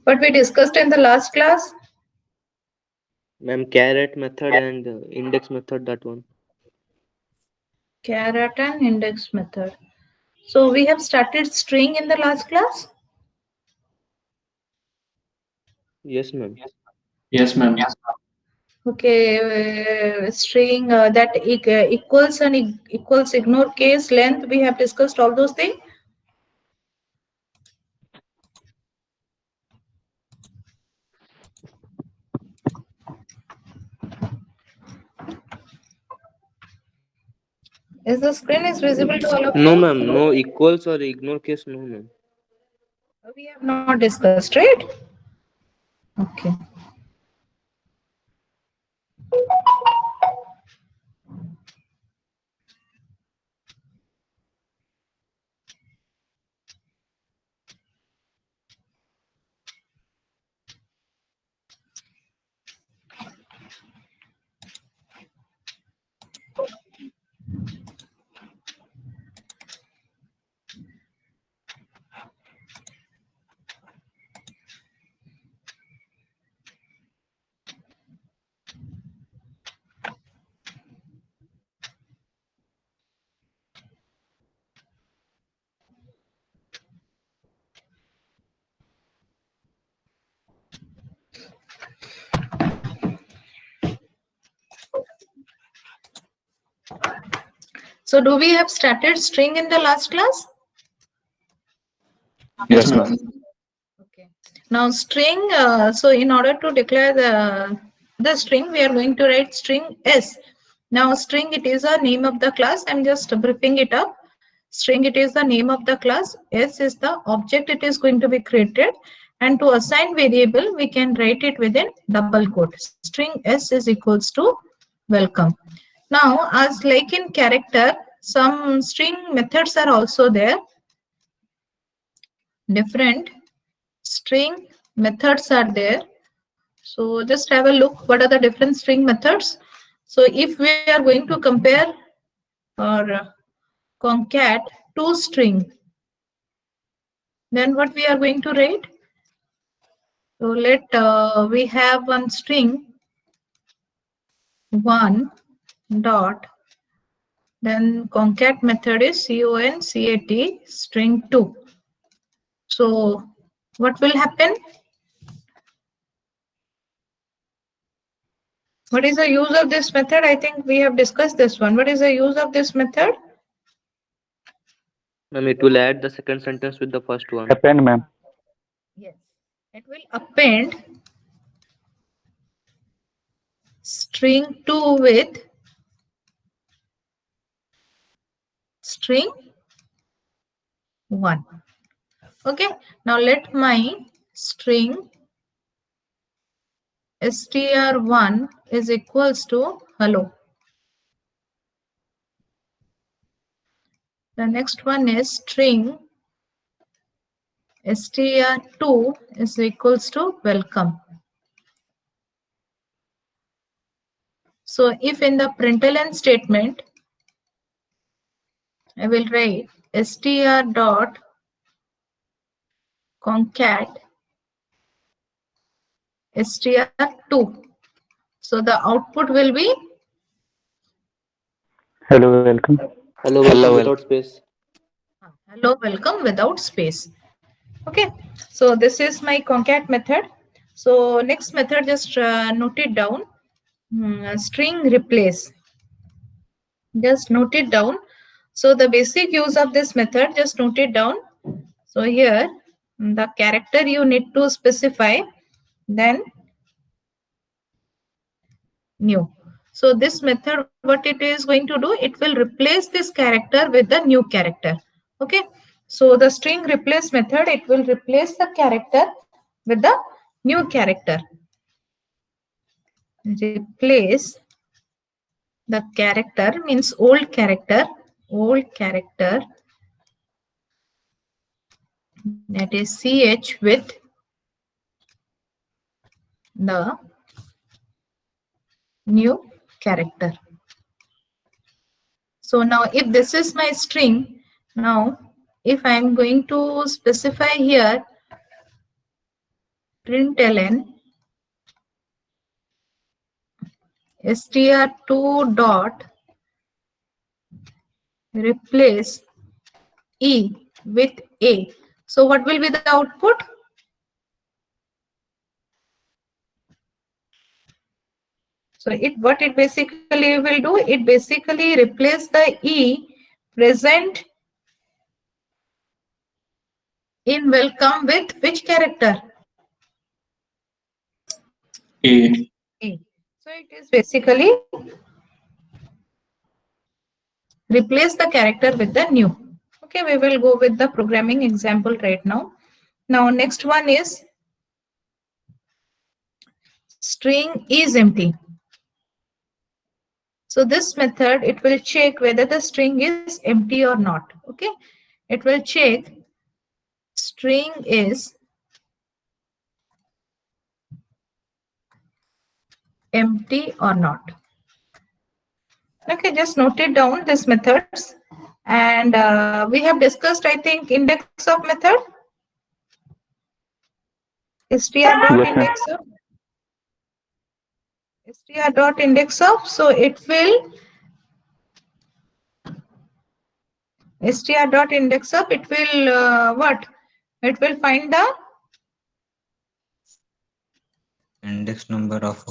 What we discussed in the last class? Ma'am, caret method and index method, that one. Caret and index method. So we have started string in the last class. Yes, ma'am. Yes, ma'am. Okay, string that equals and equals ignore case length. We have discussed all those things. Is the screen is visible to all of No, you? ma'am. No equals or ignore case. No, ma'am. We have not discussed, right? Okay. So do we have started string in the last class? Yes, ma'am. Okay. Now string, so in order to declare the string, we are going to write string S. Now string, it is a name of the class. I'm just briefing it up. String, it is the name of the class. S is the object it is going to be created. And to assign variable, we can write it within double quote. String S is equals to welcome. Now, as like in character, some string methods are also there. Different string methods are there. So just have a look. What are the different string methods? So if we are going to compare or concat two string, then what we are going to write? So let we have one string 1 dot, then concat method is concat string 2. So what will happen? What is the use of this method? I think we have discussed this one. What is the use of this method? Ma'am, it will add the second sentence with the first one. Append, ma'am. Yes. It will append string 2 with string 1. Okay. Now let my string str1 is equals to hello. The next one is string str2 is equals to welcome. So if in the println statement, I will write str dot concat str2. So the output will be Hello, welcome. Hello, welcome without space. hello welcome without space. Okay, so this is my concat method. So next method, just note it down. String replace. Just note it down. So the basic use of this method, just note it down. So here the character you need to specify, then new. So this method, what it is going to do, it will replace this character with the new character. Okay. So the string replace method, it will replace the character with the new character. Replace the character means old character that is ch with the new character. So now if this is my string, now if I am going to specify here println str2 dot replace E with A. So what will be the output? So what it basically will do, it basically replace the E present in welcome with which character? A. A. So it is basically replace the character with the new. Okay, we will go with the programming example right now. Now next one is string is empty. So this method, it will check whether the string is empty or not. Okay, it will check string is empty or not. Okay, just note it down, these methods. And we have discussed, I think, index of method. str.index of. str.index of. So it will str.index of. It will what? It will find the Index number of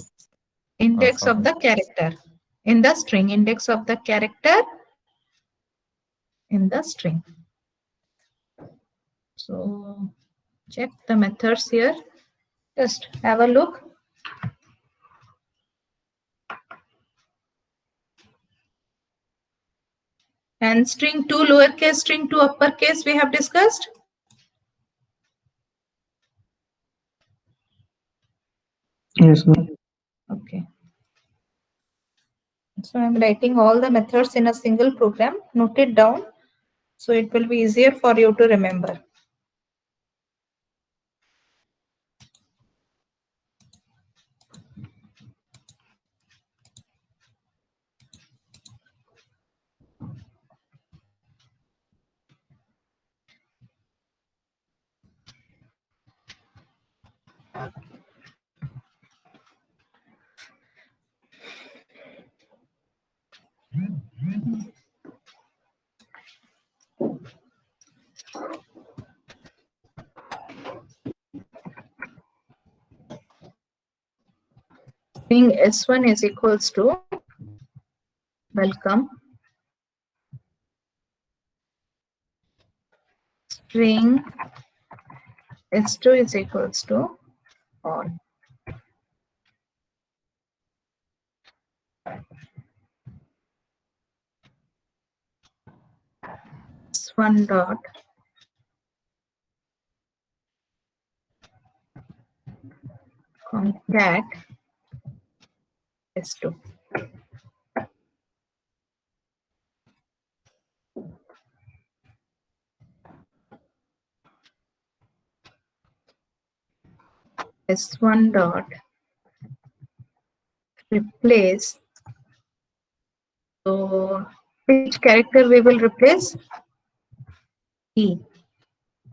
index of the character in the string. Index of the character in the string. So check the methods here. Just have a look. And string to lowercase, string to uppercase, we have discussed. Yes, ma'am. Okay. So I'm writing all the methods in a single program. Note it down. So it will be easier for you to remember. String S1 is equals to welcome. String S2 is equals to all. S1 dot concat S2. S1 dot replace. So which character we will replace? E.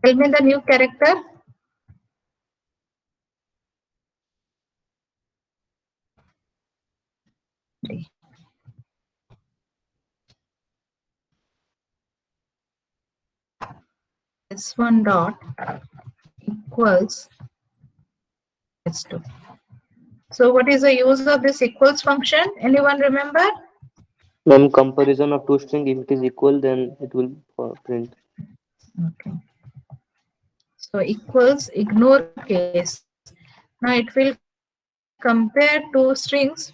Tell me the new character. D. S1 dot equals S2. So what is the use of this equals function? Anyone remember? Ma'am, comparison of two string, if it is equal, then it will print. Okay. So equals ignore case. Now it will compare two strings,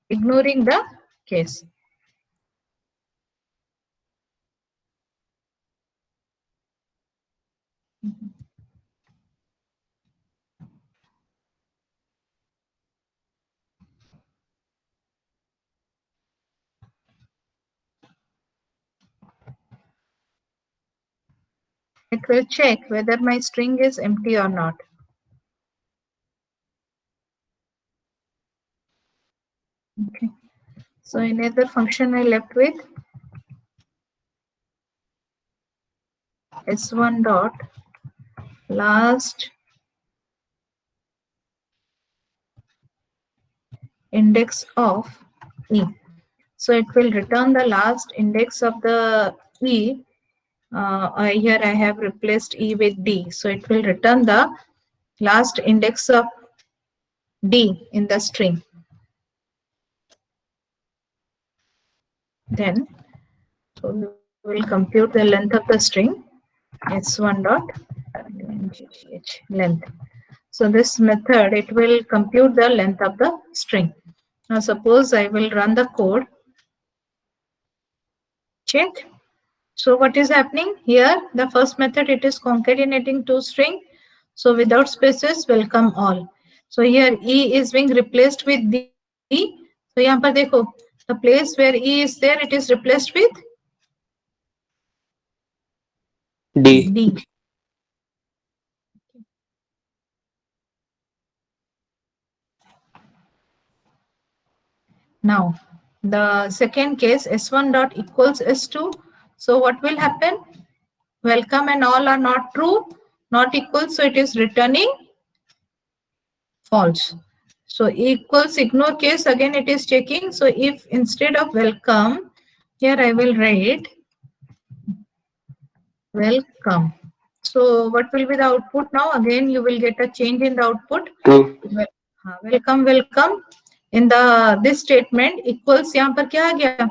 ignoring the case. It will check whether my string is empty or not. Okay. So another function I left with s1 dot last index of E. So it will return the last index of the E. Here I have replaced E with D. So it will return the last index of D in the string. Then so we will compute the length of the string s1 dot length. So this method, it will compute the length of the string. Now suppose I will run the code. Check. So what is happening here? The first method, it is concatenating two string. So without spaces, welcome all. So here E is being replaced with D. So यहाँ पर देखो, the place where E is there, it is replaced with D. D. Now, the second case, s1 dot equals s2. So what will happen? Welcome and all are not true, not equal. So it is returning false. So equals ignore case, again it is checking. So if instead of welcome, here I will write welcome. So what will be the output now? Again you will get a change in the output. True. Welcome, welcome. In the this statement equals यहाँ पर क्या आ गया?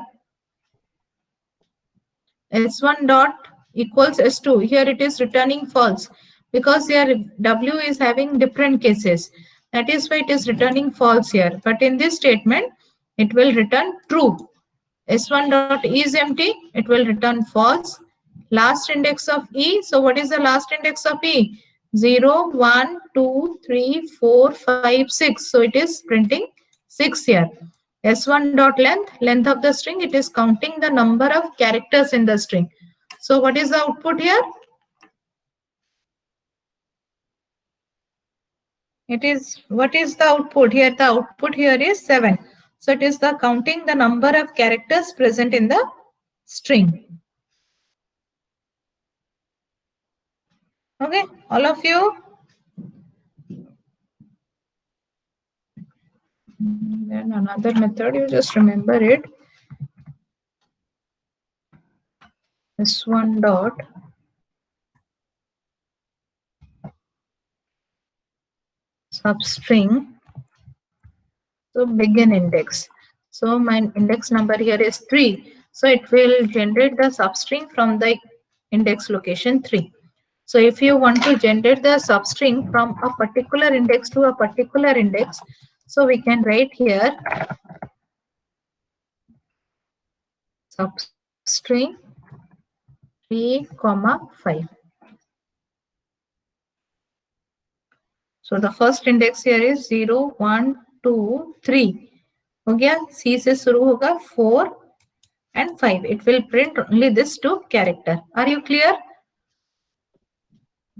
S1 dot equals S2. Here it is returning false because here W is having different cases. That is why it is returning false here. But in this statement, it will return true. S1 dot E is empty. It will return false. Last index of E. So what is the last index of E? 0, 1, 2, 3, 4, 5, 6. So it is printing 6 here. S1 dot length of the string, it is counting the number of characters in the string. So what is the output here? It is, what is the output here? The output here is 7. So it is the counting the number of characters present in the string. Okay, all of you. Then another method, you just remember it. S1 dot substring. So begin index. So my index number here is 3. So it will generate the substring from the index location 3. So if you want to generate the substring from a particular index to a particular index, so we can write here substring 3, 5. So the first index here is 0, 1, 2, 3. हो गया, C से शुरू होगा 4 and 5. It will print only this two character. Are you clear?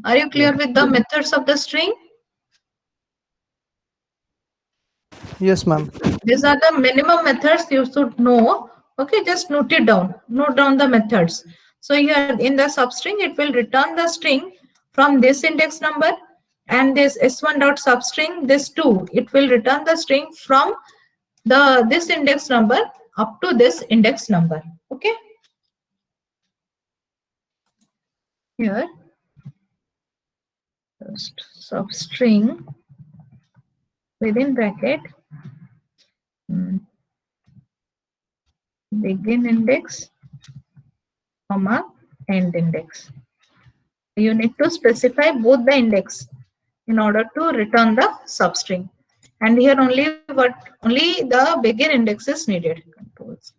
Are you clear with the methods of the string? Yes, ma'am. These are the minimum methods you should know. Okay, just note it down. Note down the methods. So here in the substring, it will return the string from this index number, and this s1 dot substring this 2. It will return the string from this index number up to this index number. Okay. Here, just substring within bracket begin index, comma end index. You need to specify both the index in order to return the substring. And here only the begin index is needed. Controls.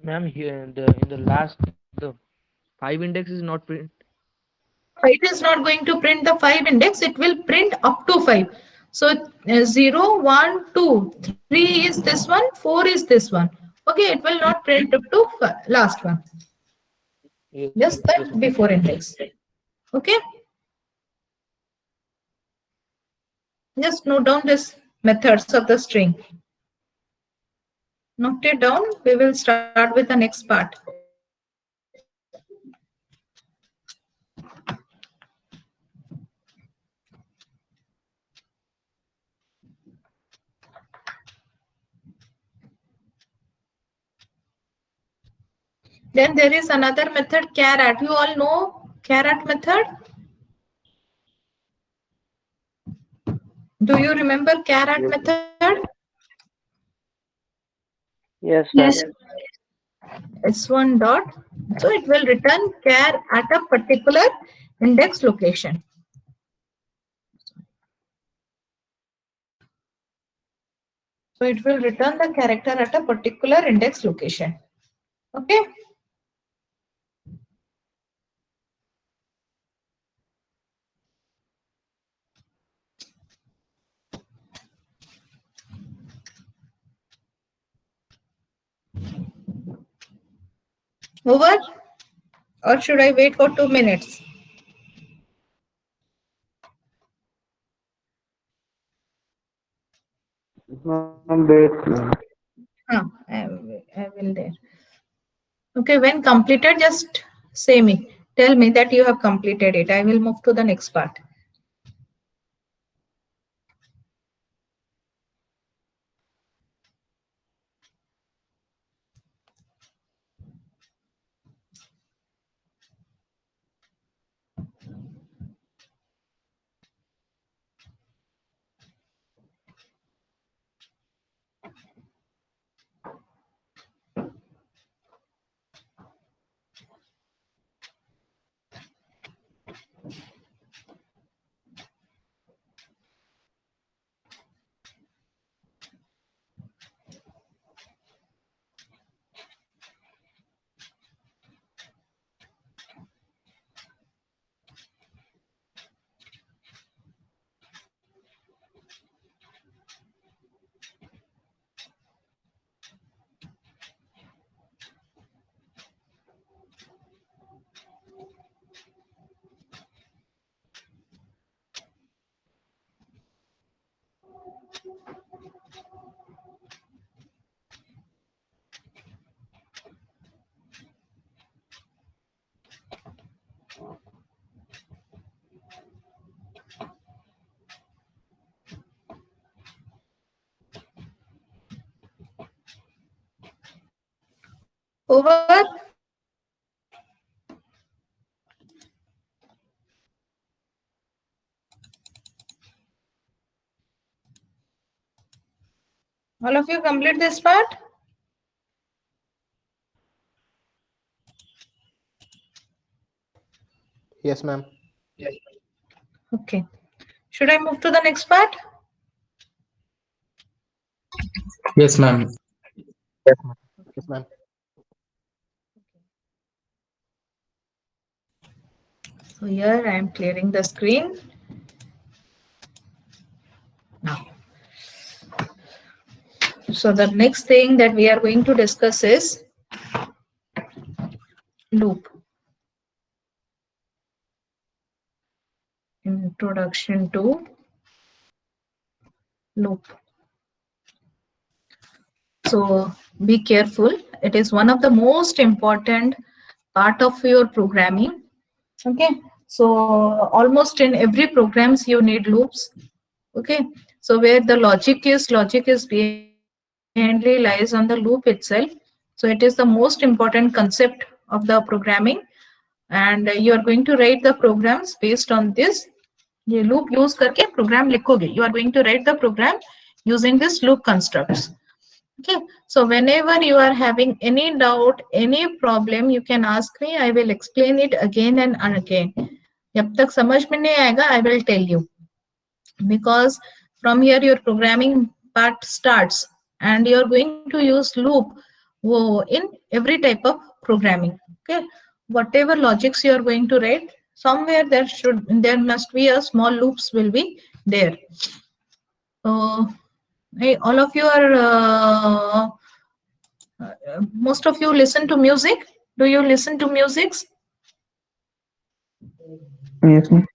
Ma'am, here in the last, the 5 index is not print. It is not going to print the 5 index. It will print up to 5. So 0, 1, 2, 3 is this one, 4 is this one. Okay, it will not print up to last one. Yes, Just yes, that ma'am. before index. Okay. Just note down this methods of the string. Note it down. We will start with the next part. Then there is another method, caret. You all know caret method? Do you remember caret Yes, method? yes, ma'am. S1 dot. So it will return char at a particular index location. So it will return the character at a particular index location. Okay. Over? Or should I wait for 2 minutes? I will there. Okay, when completed, just say me. Tell me that you have completed it. I will move to the next part. Over? All of you complete this part? Yes, ma'am. Okay. Should I move to the next part? Yes, ma'am. Yes, ma'am. So here I am clearing the screen. Now. So the next thing that we are going to discuss is loop. Introduction to loop. So be careful. It is one of the most important part of your programming. Okay. So almost in every programs you need loops. Okay. So where the logic is mainly lies on the loop itself. So it is the most important concept of the programming, and you are going to write the programs based on this. ये loop use करके program लिखोगे. You are going to write the program using this loop constructs. Okay, so whenever you are having any doubt, any problem, you can ask me. I will explain it again and again. जब तक समझ में नहीं आएगा, I will tell you. Because from here your programming part starts, and you are going to use loop in every type of programming. Okay, whatever logics you are going to write, somewhere there must be a small loops will be there. So hey, all of you are most of you listen to music. Do you listen to music? Yes, ma'am.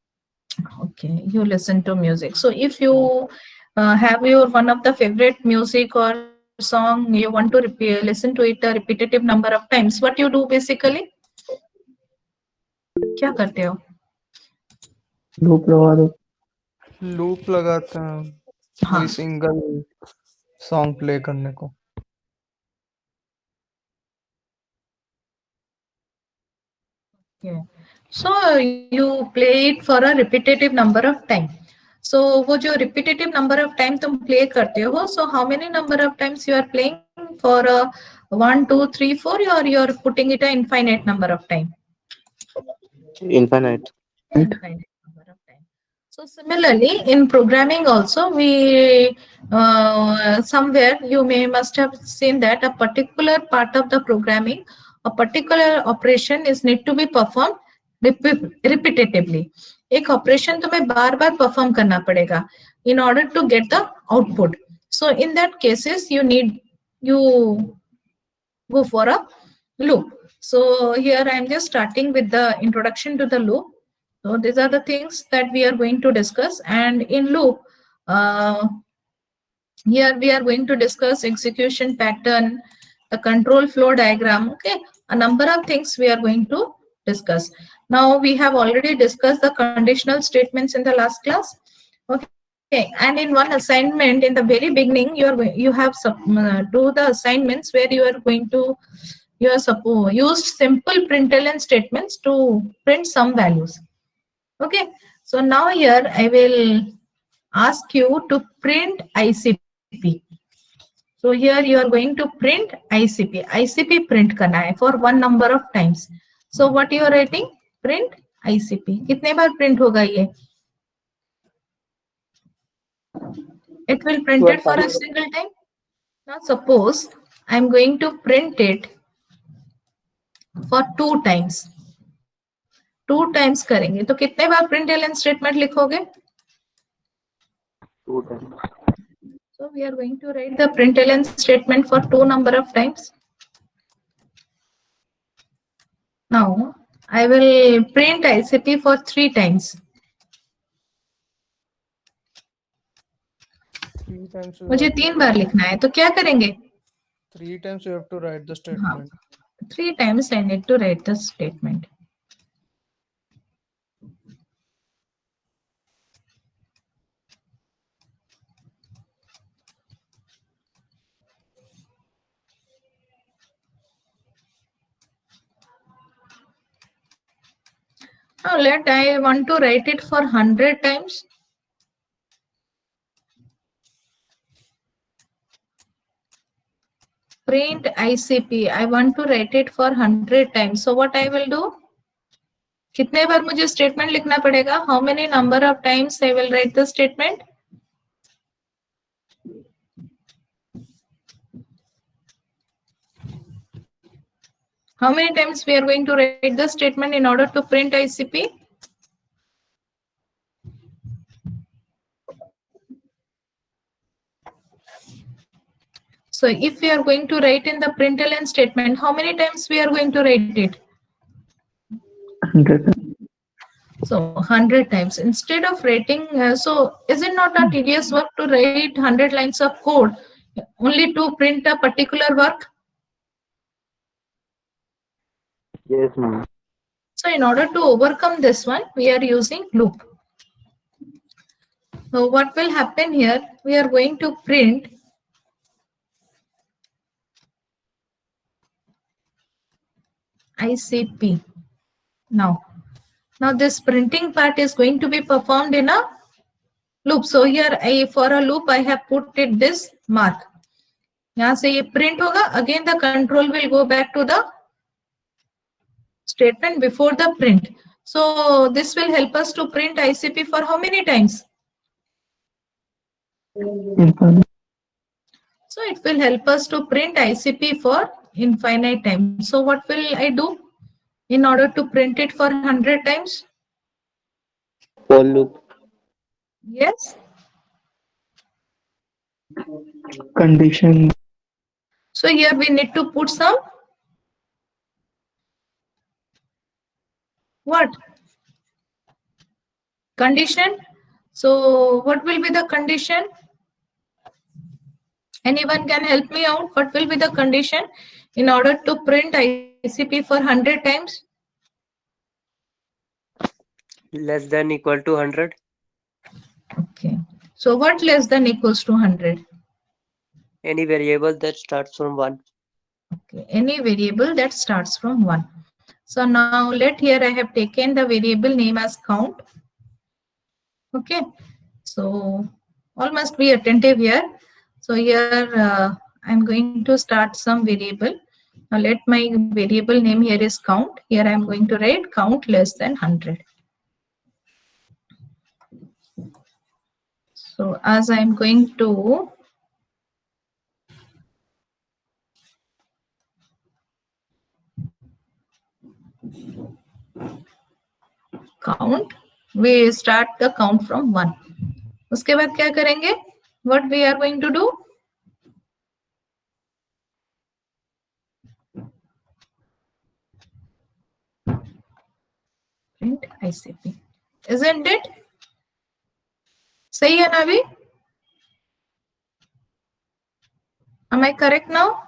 Okay, you listen to music. So if you have your one of the favorite music or song, you want to listen to it a repetitive number of times, what you do basically? क्या करते हो? Loop लगा दो. Loop लगाते हैं हाँ. वही single song play करने को. Yeah. So you play it for a repetitive number of time. So वो जो repetitive number of time तुम play करते हो, so how many number of times you are playing for 1, 2, 3, 4, or you are putting it a infinite number of time? Infinite. Infinite number of time. So similarly, in programming also, we somewhere you must have seen that a particular part of the programming, a particular operation is need to be performed repetitively. एक operation तुम्हें बार बार perform करना पड़ेगा in order to get the output. So in that cases you go for a loop. So here I am just starting with the introduction to the loop. So these are the things that we are going to discuss, and in loop, here we are going to discuss execution pattern, the control flow diagram. Okay, a number of things we are going to discuss. Now we have already discussed the conditional statements in the last class. Okay, and in one assignment in the very beginning, you have do the assignments where you are going to used simple println statements to print some values. Okay, so now here I will ask you to print ICP. So here you are going to print ICP. ICP print करना है for one number of times. So what you are writing? Print ICP. कितने बार print होगा ये? It will print it for a single time. Now suppose I am going to print it for 2 times. 2 times करेंगे तो कितने बार println statement लिखोगे? 2 times. So we are going to write the println statement for 2 number of times. Now I will print ICP for 3 times. 3 times मुझे 3 बार लिखना है तो क्या करेंगे? 3 times you have to write the statement. 3 times I need to write the statement. Now I want to write it for 100 times. Print ICP. I want to write it for 100 times. So what I will do? कितने बार मुझे statement लिखना पड़ेगा? How many number of times I will write the statement? How many times we are going to write the statement in order to print ICP? So if we are going to write in the println statement, how many times we are going to write it? 100. So 100 times. Instead of writing, so is it not a tedious work to write 100 lines of code only to print a particular work? Yes, ma'am. So in order to overcome this one, we are using loop. So what will happen here? We are going to print ICP. Now this printing part is going to be performed in a loop. So here for a loop I have put it this mark. यहाँ से ये print होगा. Again the control will go back to the statement before the print. So this will help us to print ICP for how many times? Infinite. So it will help us to print ICP for infinite time. So what will I do in order to print it for 100 times? For loop. Yes. Condition. So here we need to put some what? Condition. So what will be the condition? Anyone can help me out? What will be the condition in order to print ICP for 100 times? Less than equal to 100. Okay. So what less than equals to 100? Any variable that starts from 1. Okay. Any variable that starts from 1. So now let here I have taken the variable name as count. Okay. So all must be attentive here. So here I'm going to start some variable. Now let my variable name here is count. Here I'm going to write count less than 100. So as I'm going to count, we start the count from 1. उसके बाद क्या करेंगे? What we are going to do? Print ICP. Isn't it? सही है ना अभी? Am I correct now?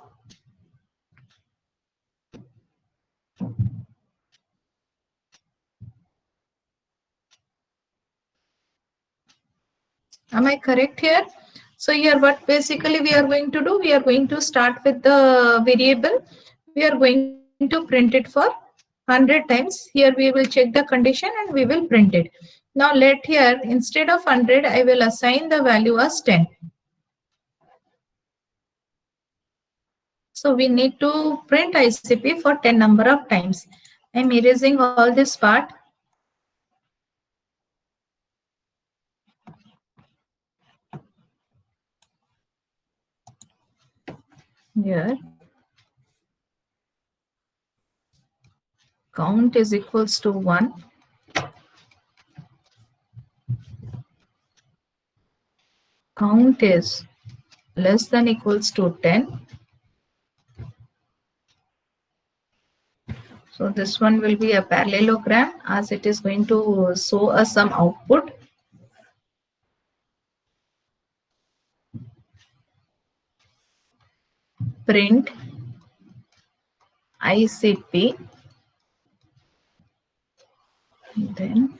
Am I correct here? So here what basically we are going to do, we are going to start with the variable. We are going to print it for 100 times. Here we will check the condition and we will print it. Now let here, instead of 100, I will assign the value as 10. So we need to print ICP for 10 number of times. I'm erasing all this part. Here count is equals to 1. Count is less than equals to 10. So this one will be a parallelogram as it is going to show us some output. Print ICP. Then,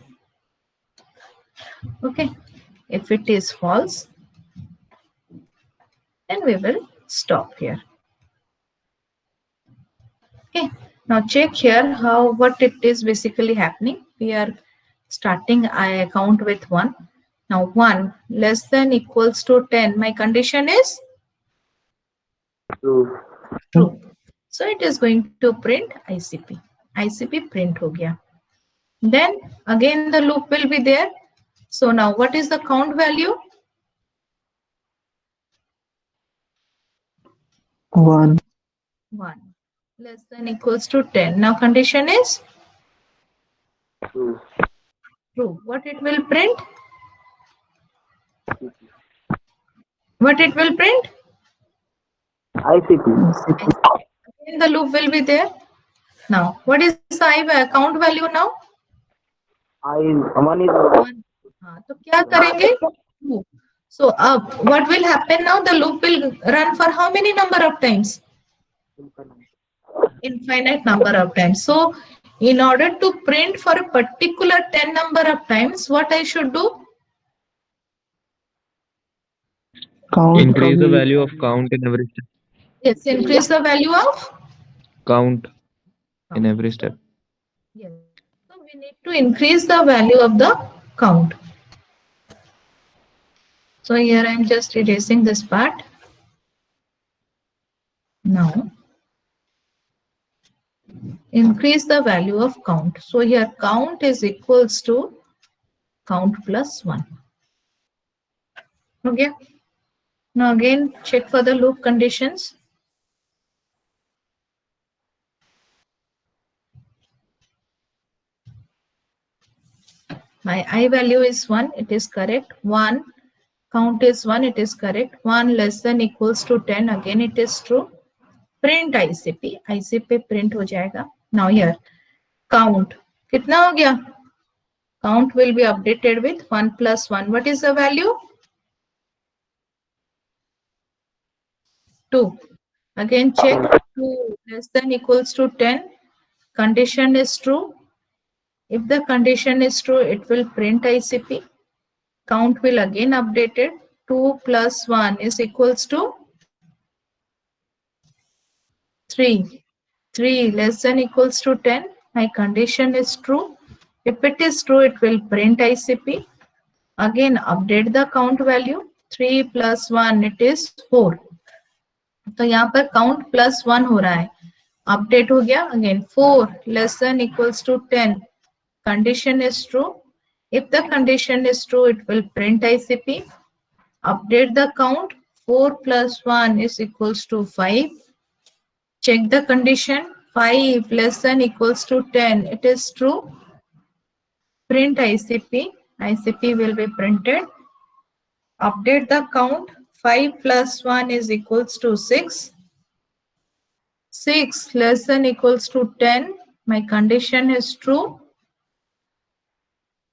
okay, if it is false, then we will stop here. Okay, now check here what it is basically happening. We are starting I count with 1. Now 1 less than equals to 10. My condition is True. true. So it is going to print ICP. ICP print ho gaya. Then again the loop will be there. So now what is the count value? 1. 1 less than equals to 10. Now condition is True. true. What it will print? What it will print? ICP. Again the loop will be there. Now what is the count value now? One is 1. तो क्या करेंगे? 2. So what will happen now? The loop will run for how many number of times? Infinite number of times. So in order to print for a particular 10 number of times, what I should do? Count. Increase the value of count in every step. Yes, increase the value of Count in every step. yes. So we need to increase the value of the count. So here I am just erasing this part. Now increase the value of count. So here count is equals to count plus 1. Okay. Now again check for the loop conditions. My I value is 1, it is correct. 1, count is 1, it is correct. 1 less than equals to 10, again it is true. Print ICP, ICP print हो जाएगा. Now here, count, कितना हो गया? Count will be updated with 1 plus 1. What is the value? 2. Again check 2 less than equals to 10. Condition is true. If the condition is true, it will print ICP. Count will again update it. 2 plus 1 is equals to 3. 3 less than equals to 10. My condition is true. If it is true, it will print ICP. Again update the count value. 3 plus 1 it is 4. तो यहाँ पर count plus 1 हो रहा है, update हो गया. Again 4 less than equals to 10. Condition is true. If the condition is true, it will print ICP. Update the count. 4 plus 1 is equals to 5. Check the condition. 5 less than equals to 10. It is true. Print ICP. ICP will be printed. Update the count. 5 plus 1 is equals to 6. 6 less than equals to 10. My condition is true.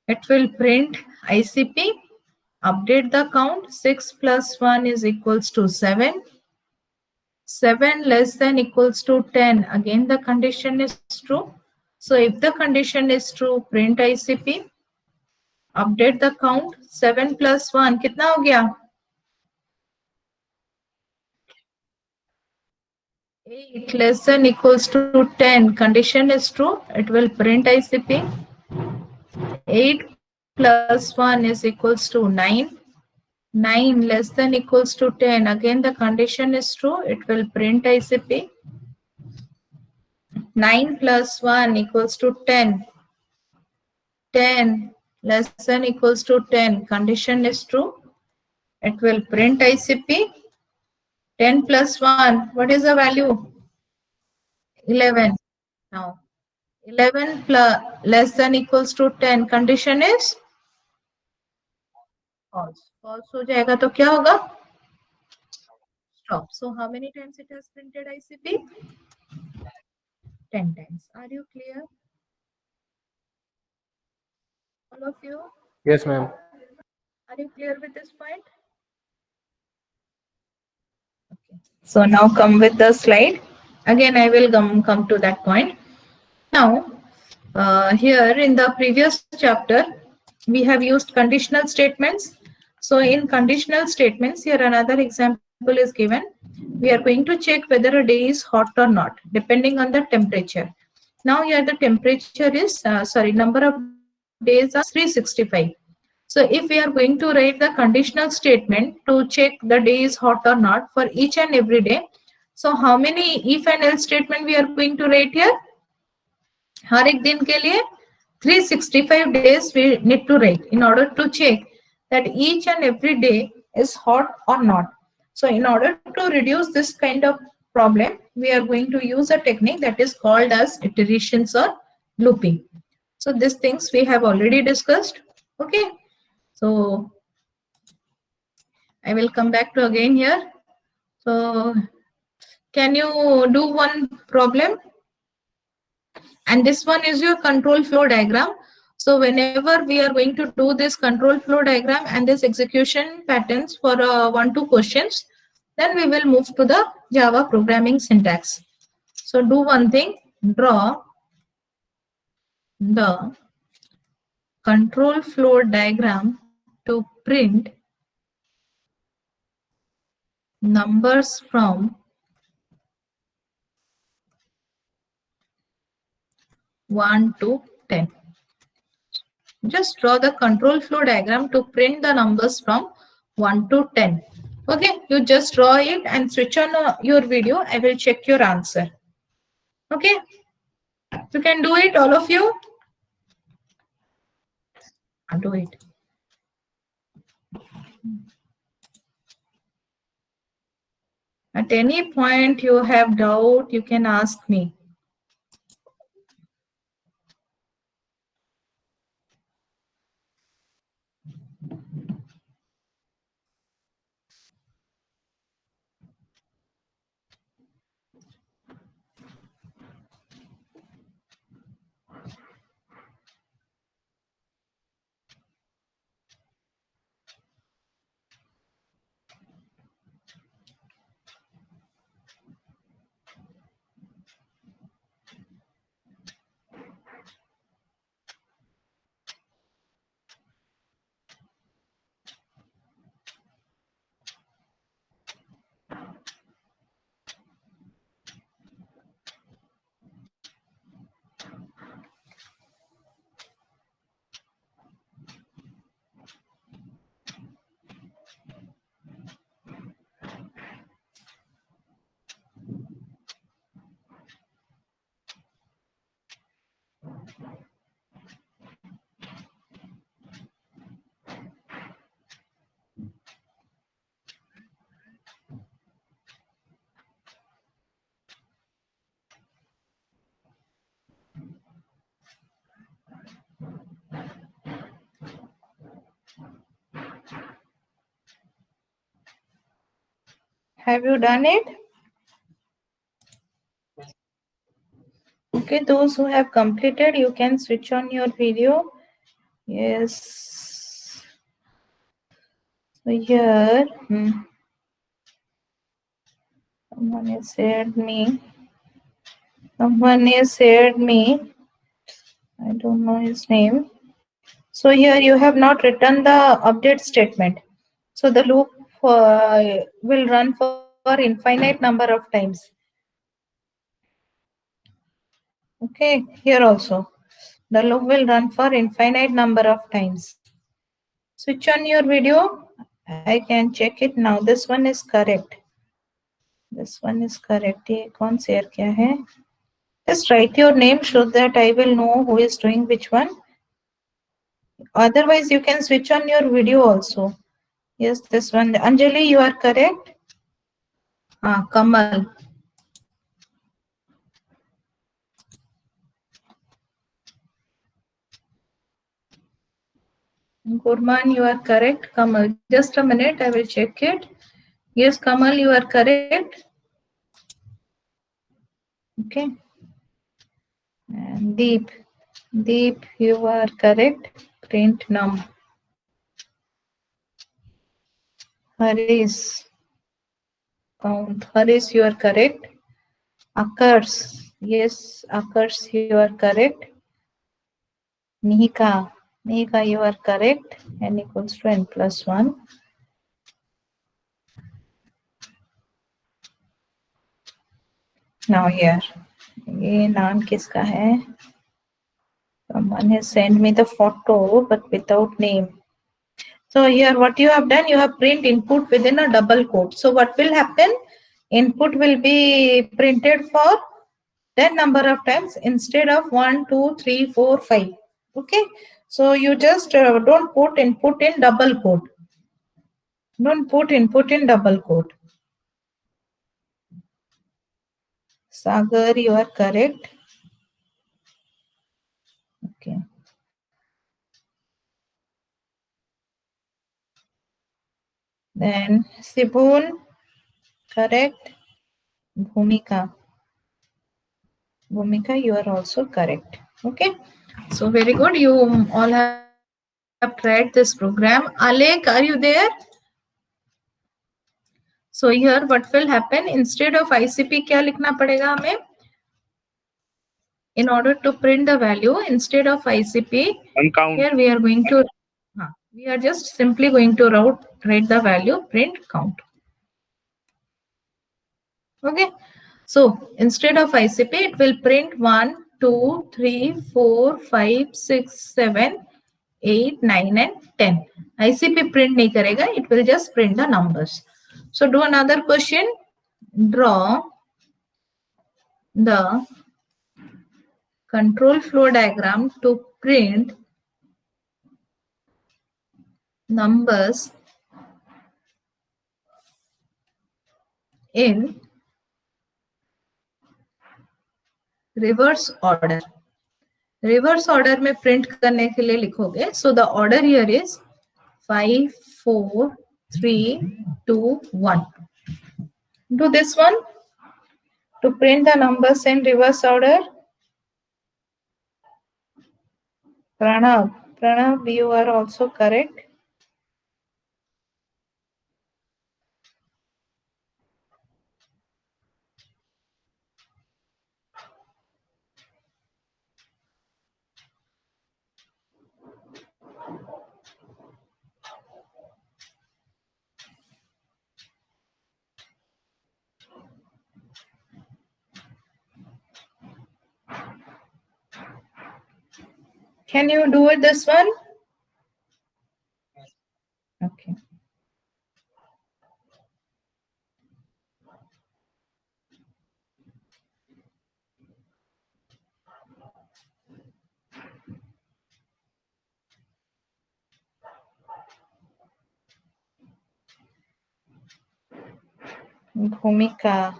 It will print ICP. Update the count. 6 plus 1 is equals to 7. 7 less than equals to 10. Again the condition is true. So if the condition is true, print ICP. Update the count. 7 plus 1 कितना हो गया? 8 less than equals to 10. Condition is true. It will print ICP. 8 plus 1 is equals to 9. 9 less than equals to 10. Again the condition is true. It will print ICP. 9 plus 1 equals to 10. 10 less than equals to 10. Condition is true. It will print ICP. 10 plus 1. What is the value? 11. Now 11 plus less than equals to 10. Condition is false. False हो जाएगा तो क्या होगा? Stop. So how many times it has printed ICP? 10 times. Are you clear? All of you? Yes, ma'am. Are you clear with this point? Okay. So now come with the slide. Again, I will come to that point. Now, here in the previous chapter, we have used conditional statements. So in conditional statements, here another example is given. We are going to check whether a day is hot or not, depending on the temperature. Now here the temperature is, number of days are 365. So if we are going to write the conditional statement to check the day is hot or not for each and every day, so how many if and else statement we are going to write here? हर एक दिन के लिए 365 days we need to write in order to check that each and every day is hot or not. So in order to reduce this kind of problem, we are going to use a technique that is called as iterations or looping. So these things we have already discussed. Okay. So I will come back to again here. So can you do one problem? And this one is your control flow diagram. So whenever we are going to do this control flow diagram and this execution patterns for 1-2 questions, then we will move to the Java programming syntax. So do one thing, draw the control flow diagram to print numbers from 1 to 10. Just draw the control flow diagram to print the numbers from 1 to 10. Okay, you just draw it and switch on your video. I will check your answer. Okay, you can do it, all of you. Do it. At any point you have doubt, you can ask me. Have you done it? Okay, those who have completed, you can switch on your video. Yes. So here, someone has shared me. Someone has shared me. I don't know his name. So here you have not written the update statement. So the loop will run for infinite number of times. Okay, here also. The loop will run for infinite number of times. Switch on your video. I can check it now. This one is correct. This one is correct. ये कौन share किया है? Just write your name so that I will know who is doing which one. Otherwise, you can switch on your video also. Yes, this one. Anjali, you are correct. Kamal. Gurman, you are correct. Kamal. Just a minute, I will check it. Yes, Kamal, you are correct. Okay. And Deep. Deep, you are correct. Print num. Haris. Count. Haris, you are correct. Occurs. Yes, occurs, you are correct. Nihika. Nihika, you are correct. N equals to n plus 1. Now here. ये नाम किसका है? Someone has sent me the photo but without name. So here what you have done, you have print input within a double quote. So what will happen? Input will be printed for 10 number of times instead of 1, 2, 3, 4, 5. Okay. So you just don't put input in double quote. Don't put input in double quote. Sagar, you are correct. Okay. Then Sibun, correct. Bhumika. Bhumika, you are also correct. Okay. So very good. You all have tried this program. Alek, are you there? So here what will happen? Instead of ICP, क्या लिखना पड़ेगा हमें? In order to print the value, instead of ICP, here we are going to, we are just simply going to write the value print count. Okay. So instead of ICP, it will print 1, 2, 3, 4, 5, 6, 7, 8, 9 and 10. ICP print nahi karega, it will just print the numbers. So do another question. Draw the control flow diagram to print numbers in reverse order. Reverse order में print करने के लिए लिखोगे. So the order here is 5, 4, 3, 2, 1. Do this one to print the numbers in reverse order. Pranav. Pranav, you are also correct. Can you do it this one? Okay. Bhumika.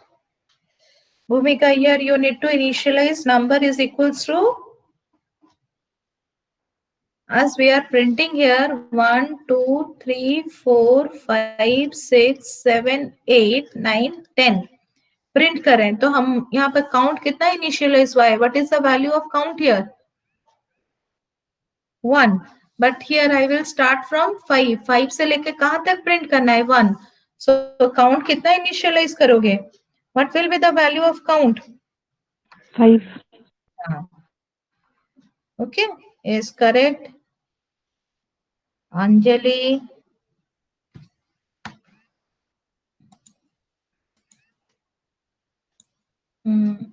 Bhumika, here you need to initialize number is equals to as we are printing here 1 2 3 4 5 6 7 8 9 10 print करें तो हम यहाँ पर count कितना initialise हुआ है? What is the value of count here? 1. But here I will start from 5. 5 से लेके कहां तक प्रिंट करना है? 1. सो काउंट कितना इनिशियलाइज करोगे? What will be the value of count? 5. Okay, is correct. Anjali.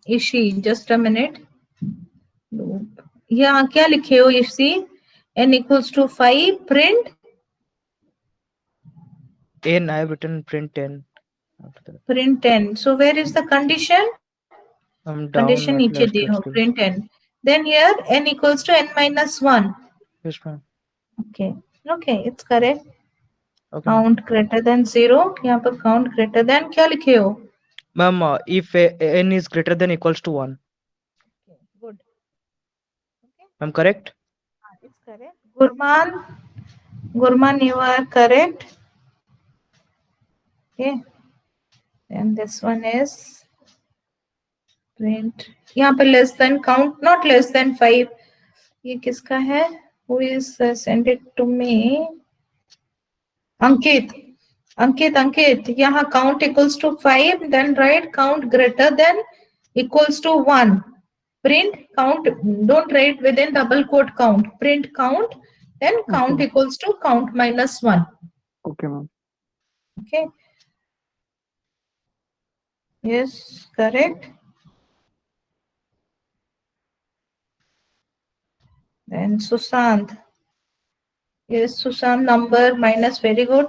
Ishi, just a minute. यहाँ क्या लिखे हो Ishi? n equals to 5 print n. I have written print 10 after that. print 10. So where is the condition? Down, Condition not नीचे less दी than हो, string. print n. Then here n equals to n minus 1. Yes, ma'am. Okay, okay, it's correct. Okay, ma'am. Count greater than 0. यहाँ पर count greater than क्या लिखे हो? Ma'am, if n is greater than equals to 1. Okay, good. Ma'am, correct? It's correct. Gurman, you are correct. Okay. And this one is print. यहाँ पे less than count, not less than 5. ये किसका है? Who is send it to me? Ankit. यहाँ count equals to 5. Then write count greater than equals to 1. Print count. Don't write within double quote count. Print count. Then count Okay. equals to count minus 1. Okay, ma'am. Okay. Yes, correct. Then Sushant. Yes, Sushant, number minus, very good.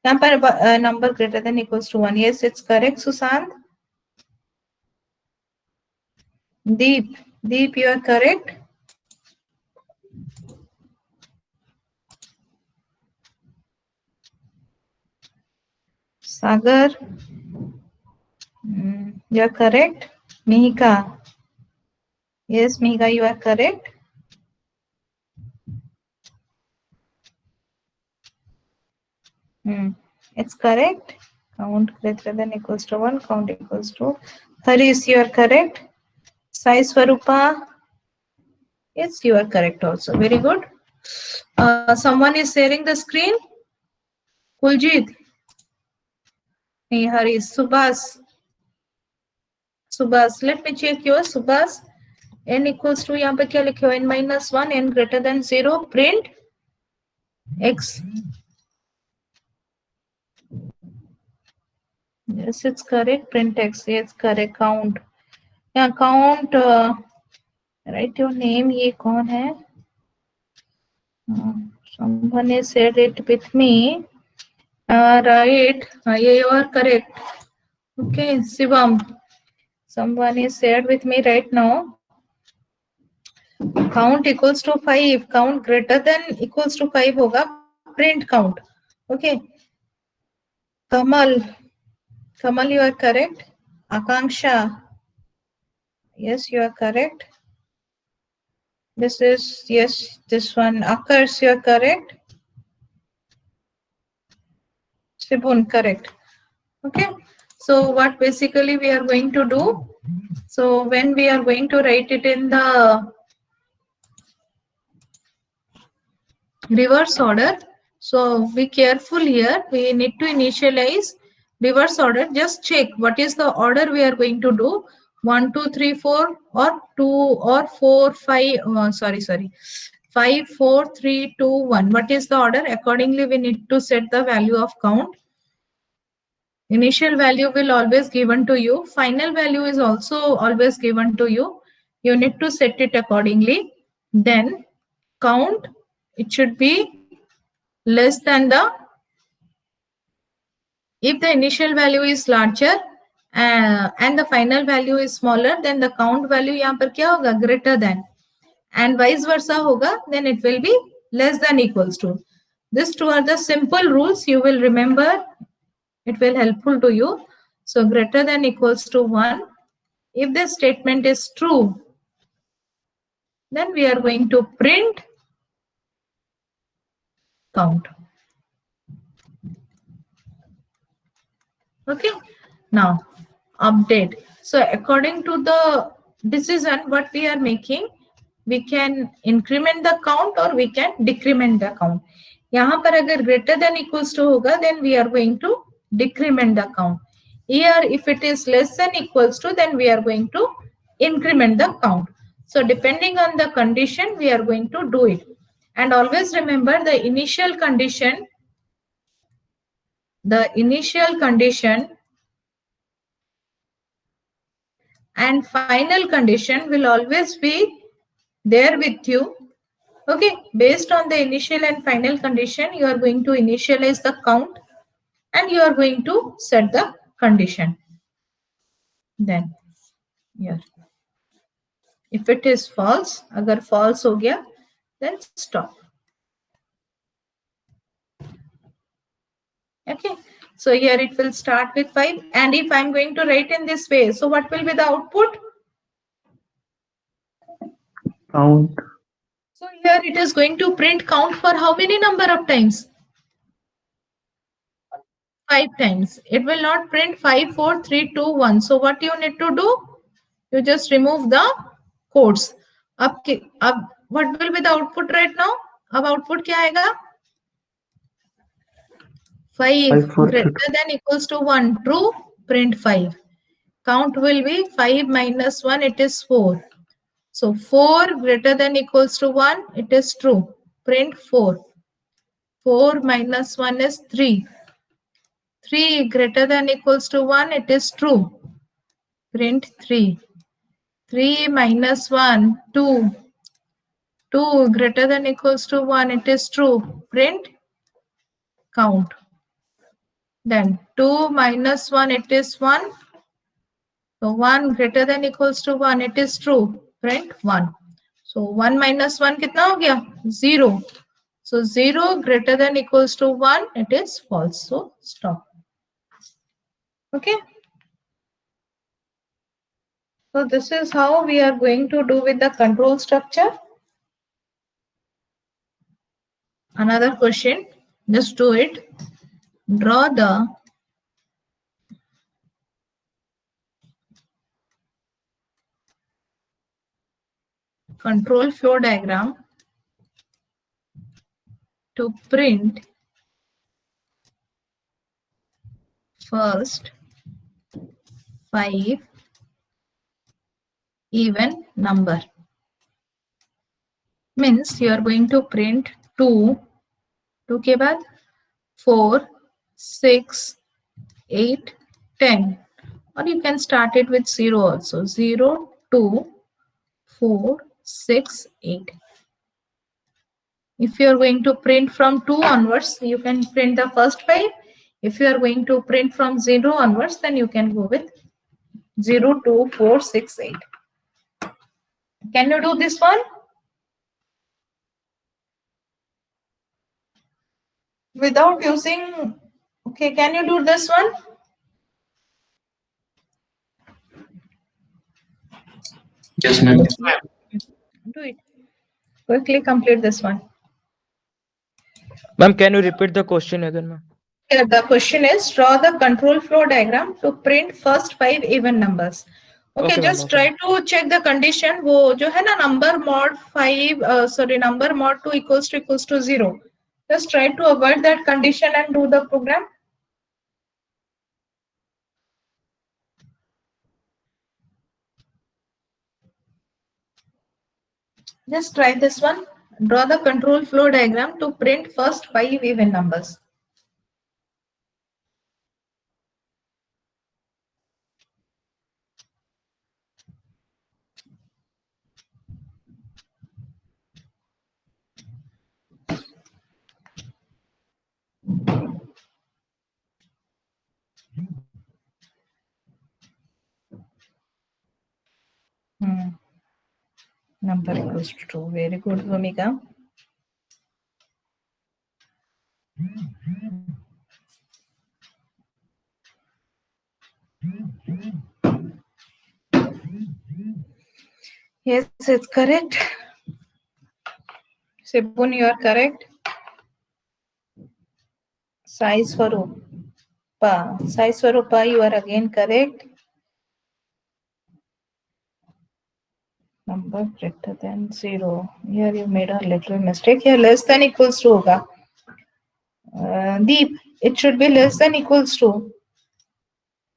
यहाँ पर number greater than equals to 1. Yes, it's correct, Sushant. Deep, you are correct. Sagar, you are correct. Mihika. Yes, Mihika, you are correct. It's correct. Count greater than equals to 1. Count equals to. Haris, you are correct. Sai Swarupa. Yes, you are correct also. Very good. Someone is sharing the screen. Kuljit. Hey, Haris. Subhas. Let me check yours. Subhas. N equals to यहाँ पे क्या लिखे हो? N minus 1. N greater than 0. Print X. Yes, it's correct. Print X. Yes, correct. Count. Yeah, count. Write your name. ये कौन है? Someone has said it with me. Right. You are correct. Okay, Shivam. Someone is shared with me right now. Count equals to 5. Count greater than equals to 5 होगा. Print count. Okay. Kamal, you are correct. Akanksha. Yes, you are correct. This is, yes, this one. Akars, you are correct. Shibun, correct. Okay. So what basically we are going to do? So when we are going to write it in the reverse order, so be careful here. We need to initialize reverse order. Just check what is the order we are going to do. 1, 2, 3, 4 or 2 or 4, 5. Sorry. 5, 4, 3, 2, 1. What is the order? Accordingly, we need to set the value of count. Initial value will always given to you. Final value is also always given to you. You need to set it accordingly. Then count, it should be less than the, if the initial value is larger and the final value is smaller, then the count value यहाँ पर क्या होगा? Greater than. And vice versa होगा, then it will be less than equals to. These two are the simple rules you will remember. It will helpful to you. So greater than equals to 1. If this statement is true, then we are going to print count. Okay, now update. So according to the decision what we are making, we can increment the count or we can decrement the count. यहाँ पर अगर greater than equals to होगा, then we are going to decrement the count. Here if it is less than equals to, then we are going to increment the count. So depending on the condition, we are going to do it. And always remember the initial condition and final condition will always be there with you. Okay, based on the initial and final condition, you are going to initialize the count and you are going to set the condition. Then here, if it is false, agar false ho gaya, then stop. Okay, so here it will start with 5, and if I'm going to write in this way, so what will be the output? Count. So here it is going to print count for how many number of times? 5 times. It will not print 5, 4, 3, 2, 1. So what you need to do? You just remove the quotes. What will be the output right now? Ab output kya aayega? 5 greater than equals to 1. True. Print 5. Count will be 5 minus 1. It is 4. So 4 greater than equals to 1. It is true. Print 4. 4 minus 1 is 3. 3 greater than equals to 1. It is true. Print 3. 3 minus 1, 2. 2 greater than equals to 1. It is true. Print count. Then 2 minus 1. It is 1. So 1 greater than equals to 1. It is true. Print 1. So 1 minus 1 kitna ho gaya? 0. So 0 greater than equals to 1. It is false. So stop. Okay. So this is how we are going to do with the control structure. Another question, just do it. Draw the control flow diagram to print first 5 even number. Means you are going to print 2 के बाद 4, 6, 8, 10, or you can start it with 0 also. 0, 2, 4, 6, 8. If you are going to print from 2 onwards, you can print the first 5. If you are going to print from 0 onwards, then you can go with 0, 2, 4, 6, 8. Can you do this one? Without using, okay, can you do this one? Yes, ma'am. Do it. Quickly complete this one. Ma'am, can you repeat the question again, ma'am? Here the question is, draw the control flow diagram to print first 5 even numbers. Okay, just try to check the condition. वो जो है ना number mod 5, number mod 2 equals to 0. Just try to avoid that condition and do the program. Just try this one. Draw the control flow diagram to print first 5 even numbers. Number equals to 2. Very good, Bhumika. Yes, it's correct. Sipun, you are correct. Sai Swarupa. Sai Swarupa, you are again correct. Number greater than 0. Here you made a little mistake. Here less than equals to होगा. Deep, it should be less than equals to,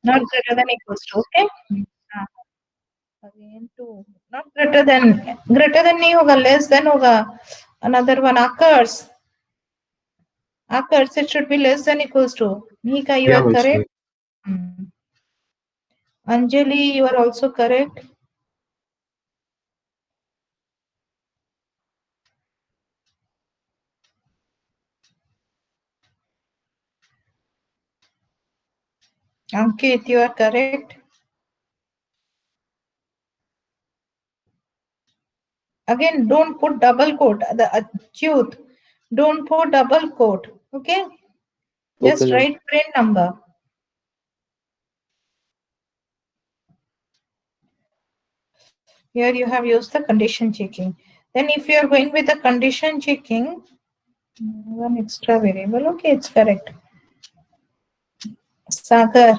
not greater than equals to. Okay. Again 2, not greater than नहीं होगा, less than होगा. Another one, occurs. It should be less than equals to. Nika, you Yeah, are Miss. correct. Anjali, you are also correct. Ankit, you are correct. Again, don't put double quote. The acute, don't put double quote. Okay. Just Okay, ma'am. write print number. Here you have used the condition checking. Then if you are going with the condition checking, one extra variable. Okay, it's correct. Sagar,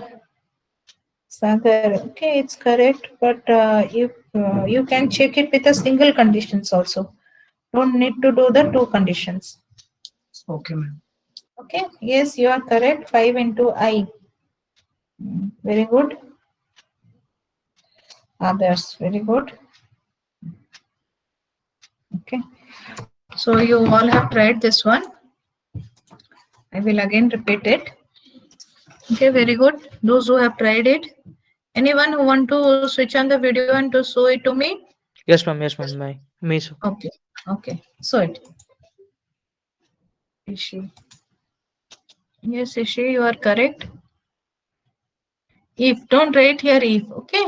okay, it's correct, but you can check it with a single conditions also. Don't need to do the two conditions. Okay, ma'am. Okay, yes, you are correct. 5 into I. Very good. Others, very good. Okay, so you all have tried this one. I will again repeat it. Okay, very good. Those who have tried it. Anyone who want to switch on the video and to show it to me? Yes, ma'am. Yes, ma'am. Me so. Okay, okay. Show it. Ishi. Yes, Ishi, you are correct. If, don't write here if, okay?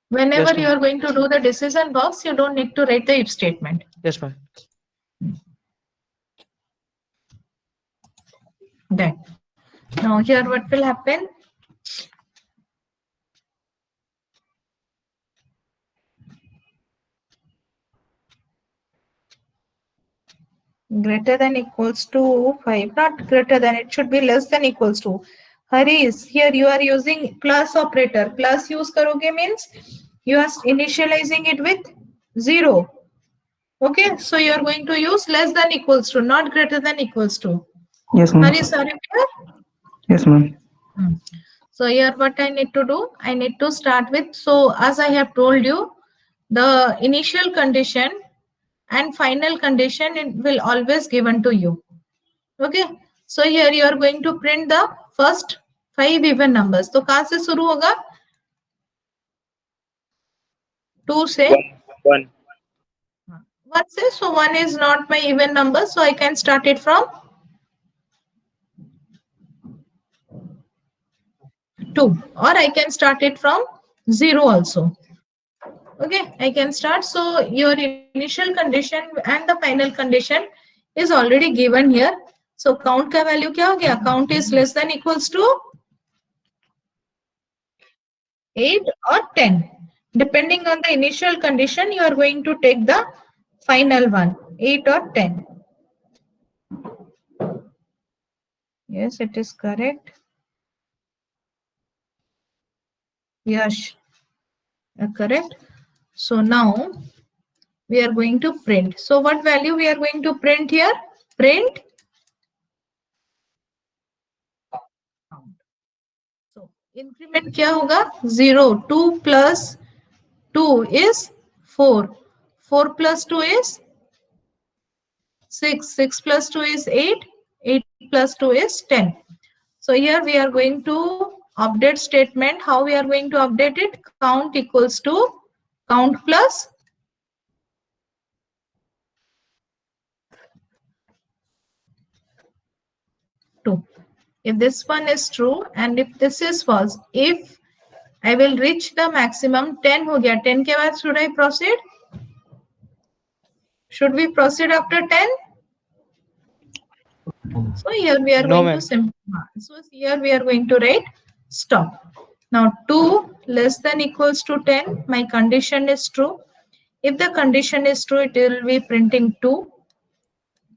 Whenever Yes, you ma'am. are going to do the decision box, you don't need to write the if statement. Yes, ma'am. Then, now here what will happen? Greater than equals to 5, not greater than, it should be less than equals to. Haris, here you are using plus operator. Plus use karoge means you are initializing it with 0. Okay, so you are going to use less than equals to, not greater than equals to. Yes, ma'am. Haris, are you clear? Yes, ma'am. So here what I need to do, I need to start with, so as I have told you, the initial condition and final condition, it will always given to you. Okay, so here you are going to print the first 5 even numbers. तो कहाँ से शुरू होगा? 2 से 1. 1 से, so 1 is not my even number, so I can start it from 2, or I can start it from 0 also. Okay, I can start. So your initial condition and the final condition is already given here. So count का value क्या हो गया? Count is less than equals to 8 or 10. Depending on the initial condition, you are going to take the final one, 8 or 10. Yes, it is correct. Yes, correct. So now we are going to print. So what value we are going to print here? Print. So increment क्या होगा? 0. 2 plus 2 is 4. 4 plus 2 is 6. 6 plus 2 is 8. 8 plus 2 is 10. So here we are going to update statement. How we are going to update it? Count equals to count plus 2. If this one is true and if this is false, if I will reach the maximum 10 हो गया, 10 के बाद should I proceed? Should we proceed after 10? So here we are No, going ma'am. to simplify. So here we are going to write stop. Now 2 less than equals to 10. My condition is true. If the condition is true, it will be printing 2.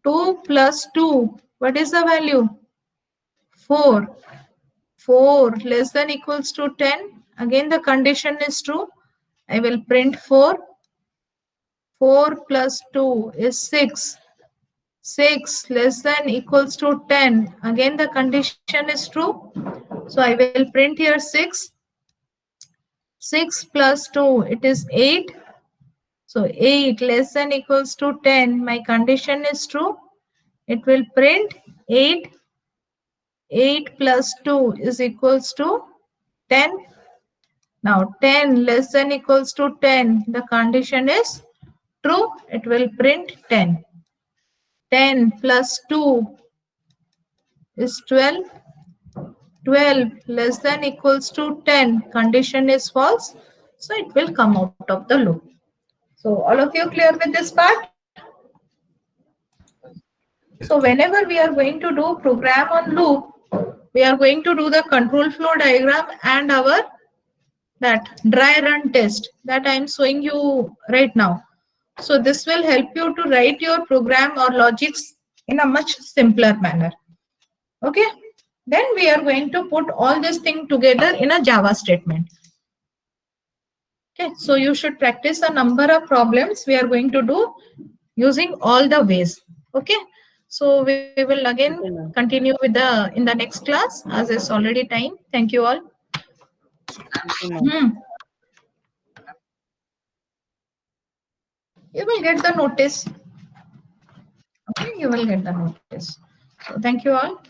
2 plus 2. What is the value? 4. 4 less than equals to 10. Again, the condition is true. I will print 4. 4 plus 2 is 6. 6 less than equals to 10. Again, the condition is true. So I will print here 6. 6 plus 2, it is 8. So 8 less than equals to 10. My condition is true. It will print 8. 8 plus 2 is equals to 10. Now 10 less than equals to 10. The condition is true. It will print 10. 10 plus 2 is 12. 12 less than equals to 10. Condition is false. So it will come out of the loop. So all of you clear with this part? So whenever we are going to do program on loop, we are going to do the control flow diagram and our that dry run test that I am showing you right now. So this will help you to write your program or logics in a much simpler manner. Okay. Then we are going to put all this thing together in a Java statement. Okay. So you should practice a number of problems we are going to do using all the ways. Okay. So we will again continue with the in the next class as it's already time. Thank you all. You will get the notice. Okay, you will get the notice. So thank you all.